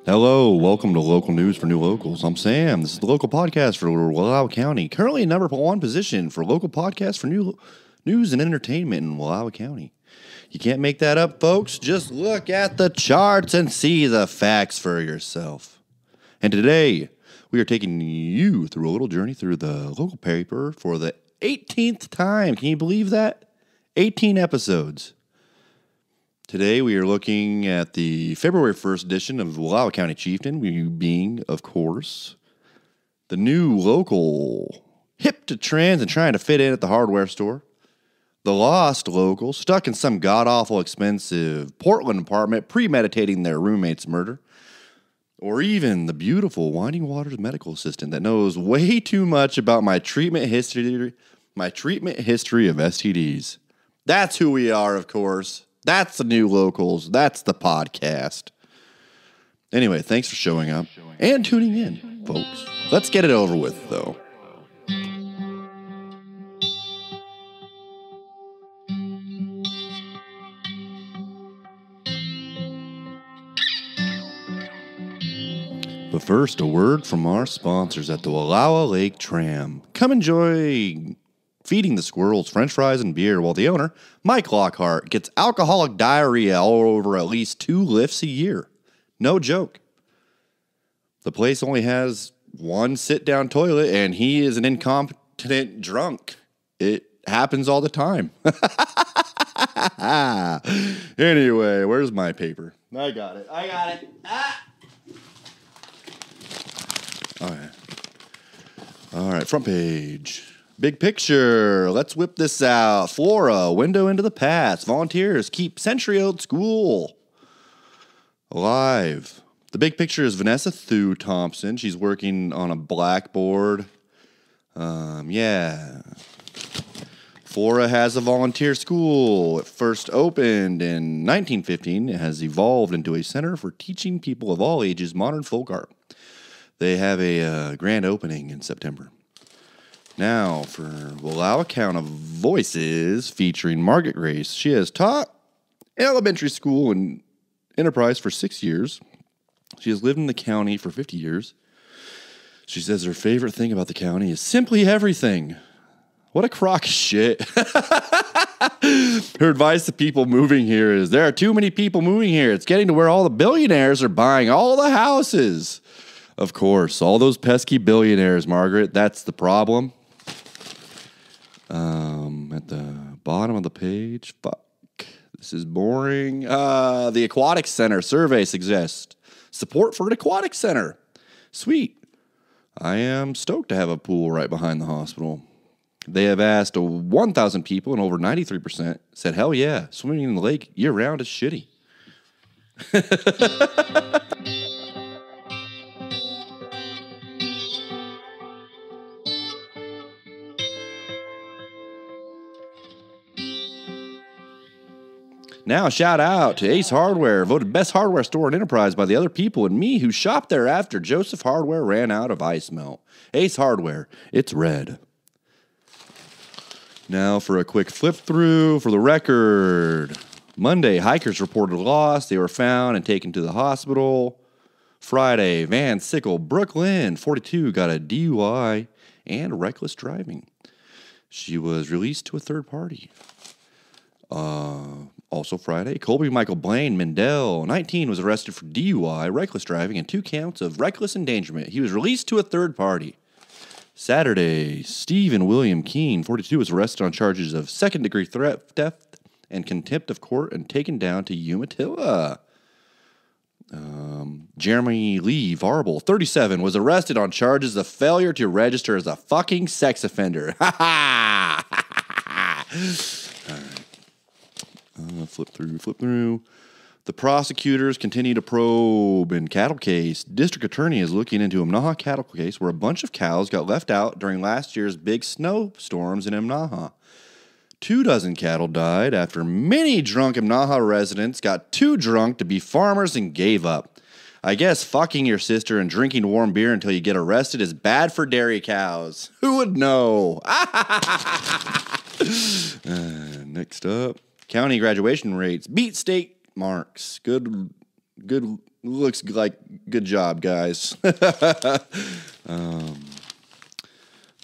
Hello, welcome to Local News for New Locals. I'm Sam. This is the local podcast for WALLOWA County. Currently in number one position for local podcast for new news and entertainment in WALLOWA County. You can't make that up, folks. Just look at the charts and see the facts for yourself. And today, we are taking you through a little journey through the local paper for the 18th time. Can you believe that? 18 episodes. Today we are looking at the February 1st edition of WALLOWA County Chieftain, we being, of course, the new local, hip to trends and trying to fit in at the hardware store. The lost local, stuck in some god-awful expensive Portland apartment, premeditating their roommate's murder. Or even the beautiful Winding Waters medical assistant that knows way too much about my treatment history of STDs. That's who we are, of course. That's the new locals. That's the podcast. Anyway, thanks for showing up and tuning in, folks. Let's get it over with, though. But first, a word from our sponsors at the Wallowa Lake Tram. Come enjoy feeding the squirrels french fries and beer while the owner, Mike Lockhart, gets alcoholic diarrhea all over at least 2 lifts a year. No joke. The place only has one sit-down toilet, and he is an incompetent drunk. It happens all the time. Anyway, where's my paper? I got it. Ah! All right, front page. Big picture. Let's whip this out. Flora, window into the past. Volunteers keep century-old school alive. The big picture is Vanessa Thu Thompson. She's working on a blackboard. Flora has a volunteer school. It first opened in 1915. It has evolved into a center for teaching people of all ages modern folk art. They have a grand opening in September. Now, for Wallowa County Voices, featuring Margaret Grace. She has taught elementary school and enterprise for 6 years. She has lived in the county for 50 years. She says her favorite thing about the county is simply everything. What a crock of shit. Her advice to people moving here is, there are too many people moving here. It's getting to where all the billionaires are buying all the houses. Of course, all those pesky billionaires, Margaret. That's the problem. At the bottom of the page, this is boring. The Aquatic Center survey suggests support for an aquatic center. Sweet. I am stoked to have a pool right behind the hospital. They have asked 1,000 people, and over 93% said, hell yeah, swimming in the lake year-round is shitty. Now, shout out to Ace Hardware, voted best hardware store in Enterprise by the other people and me who shopped there after Joseph Hardware ran out of ice melt. Ace Hardware, it's red. Now for a quick flip through for the record. Monday, hikers reported lost. They were found and taken to the hospital. Friday, Van Sickle, Brooklyn, 42, got a DUI and reckless driving. She was released to a third party. Also Friday, Colby Michael Blaine Mendel, 19, was arrested for DUI, reckless driving, and 2 counts of reckless endangerment. He was released to a third party. Saturday, Stephen William Keene, 42, was arrested on charges of second-degree theft and contempt of court and taken down to Umatilla. Jeremy Lee Varble, 37, was arrested on charges of failure to register as a fucking sex offender. Ha ha! All right. Flip through. The prosecutors continue to probe in cattle case. District attorney is looking into Imnaha cattle case where a bunch of cows got left out during last year's big snowstorms in Imnaha. 24 cattle died after many drunk Imnaha residents got too drunk to be farmers and gave up. I guess fucking your sister and drinking warm beer until you get arrested is bad for dairy cows. Who would know? Next up, county graduation rates beat state marks. Good. Looks like good job, guys.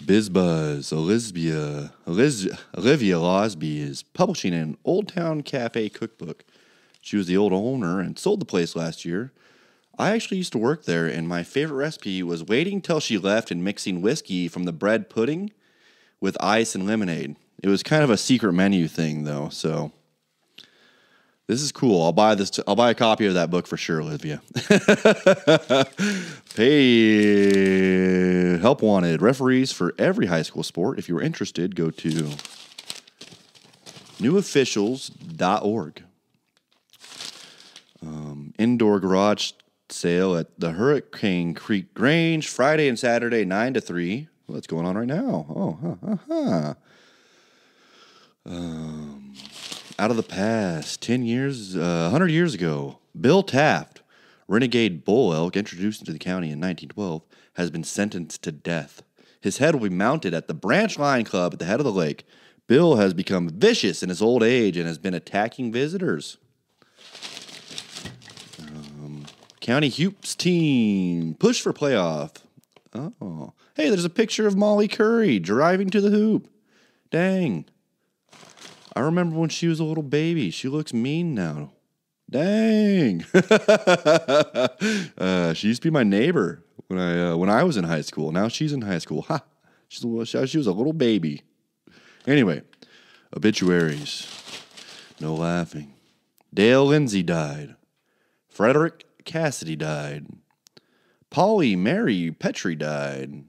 BizBuzz, Olivia Losby is publishing an Old Town Cafe cookbook. She was the old owner and sold the place last year. I actually used to work there, and my favorite recipe was waiting till she left and mixing whiskey from the bread pudding with ice and lemonade. It was kind of a secret menu thing, though, so this is cool. I'll buy a copy of that book for sure, Olivia. Hey, help wanted. Referees for every high school sport. If you're interested, go to newofficials.org. Indoor garage sale at the Hurricane Creek Grange, Friday and Saturday, 9 to 3. Well, what's going on right now? Out of the past, 10 years, 100 years ago, Bill Taft, renegade bull elk introduced into the county in 1912, has been sentenced to death. His head will be mounted at the Branch Line Club at the head of the lake. Bill has become vicious in his old age and has been attacking visitors. County Hoops team push for playoff. Oh, hey, there's a picture of Molly Curry driving to the hoop. Dang. I remember when she was a little baby. She looks mean now. Dang. She used to be my neighbor when I was in high school. Now she's in high school. Ha! She was a little baby. Anyway, obituaries. No laughing. Dale Lindsay died. Frederick Cassidy died. Polly Mary Petrie died.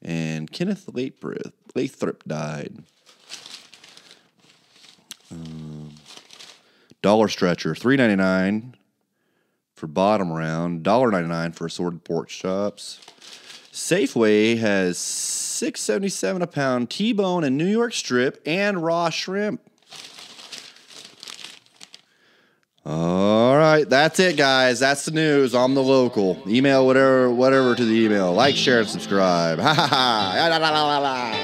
And Kenneth Lathrop died. Dollar Stretcher, $3.99 for bottom round, $1.99 for assorted pork chops. Safeway has $6.77 a pound T-bone and New York strip and raw shrimp. All right, that's it, guys. That's the news. I'm the local. Email whatever to the email. Like, share, and subscribe. Ha ha ha.